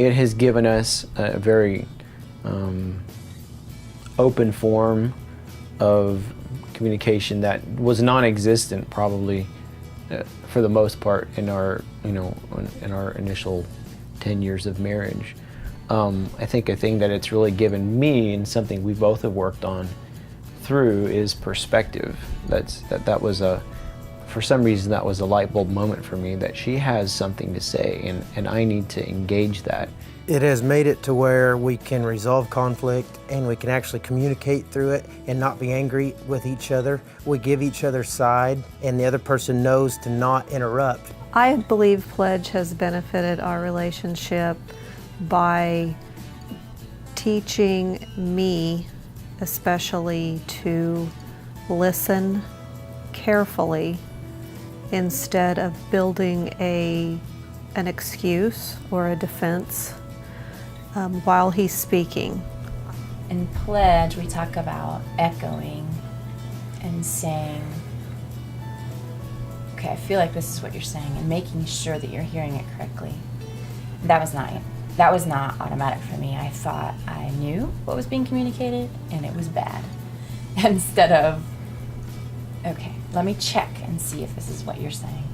it has given us a very open form of communication that was non-existent probably for the most part in our in our initial 10 years of marriage. I think a thing that it's really given me, and something we both have worked on through, is perspective. That was for some reason that was a light bulb moment for me, that she has something to say and I need to engage that. It has made it to where we can resolve conflict and we can actually communicate through it and not be angry with each other. We give each other side and the other person knows to not interrupt. I believe Pledge has benefited our relationship by teaching me especially to listen carefully instead of building an excuse or a defense while he's speaking. In Pledge, we talk about echoing and saying, okay, I feel like this is what you're saying, and making sure that you're hearing it correctly. That was not automatic for me. I thought I knew what was being communicated and it was bad. Instead of, okay, let me check and see if this is what you're saying.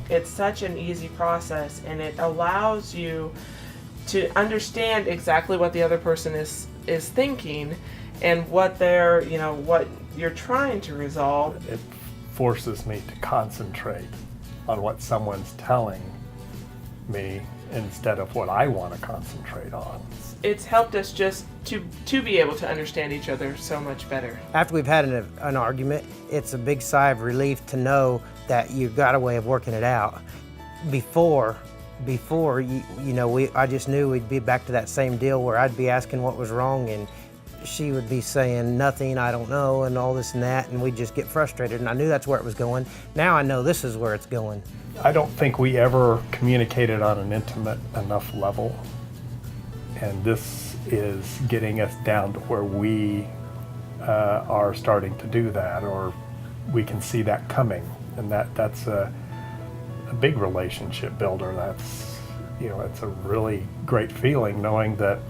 It's such an easy process, and it allows you to understand exactly what the other person is thinking and what they're, what you're trying to resolve. It forces me to concentrate on what someone's telling me instead of what I want to concentrate on. It's helped us just to be able to understand each other so much better. After we've had an argument, it's a big sigh of relief to know that you've got a way of working it out. Before I just knew we'd be back to that same deal where I'd be asking what was wrong and she would be saying nothing, I don't know, and all this and that, and we'd just get frustrated, and I knew that's where it was going. Now I know this is where it's going. I don't think we ever communicated on an intimate enough level, and this is getting us down to where we are starting to do that, or we can see that coming, and that's a big relationship builder. That's, it's a really great feeling knowing that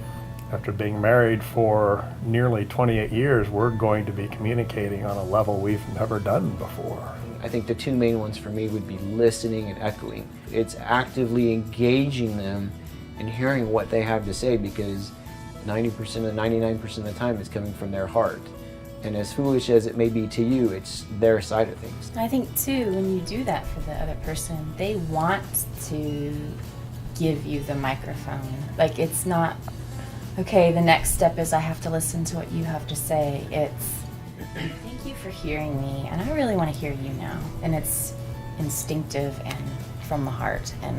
after being married for nearly 28 years, we're going to be communicating on a level we've never done before. I think the two main ones for me would be listening and echoing. It's actively engaging them and hearing what they have to say, because 90% or 99% of the time it's coming from their heart. And as foolish as it may be to you, it's their side of things. I think too, when you do that for the other person, they want to give you the microphone. Like, it's not, okay, the next step is I have to listen to what you have to say. It's, thank you for hearing me, and I really want to hear you now. And it's instinctive and from the heart, and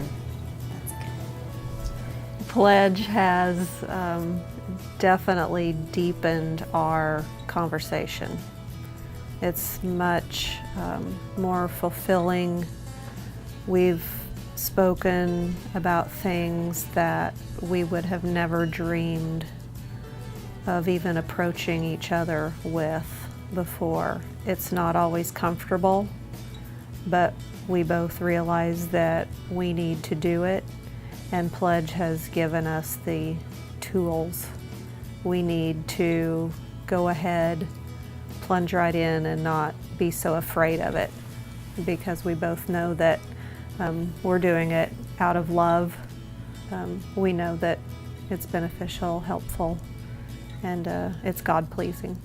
that's good. Pledge has definitely deepened our conversation. It's much more fulfilling. We've spoken about things that we would have never dreamed of even approaching each other with before. It's not always comfortable, but we both realize that we need to do it, and Pledge has given us the tools we need to go ahead, plunge right in, and not be so afraid of it, because we both know that we're doing it out of love. We know that it's beneficial, helpful, and it's God-pleasing.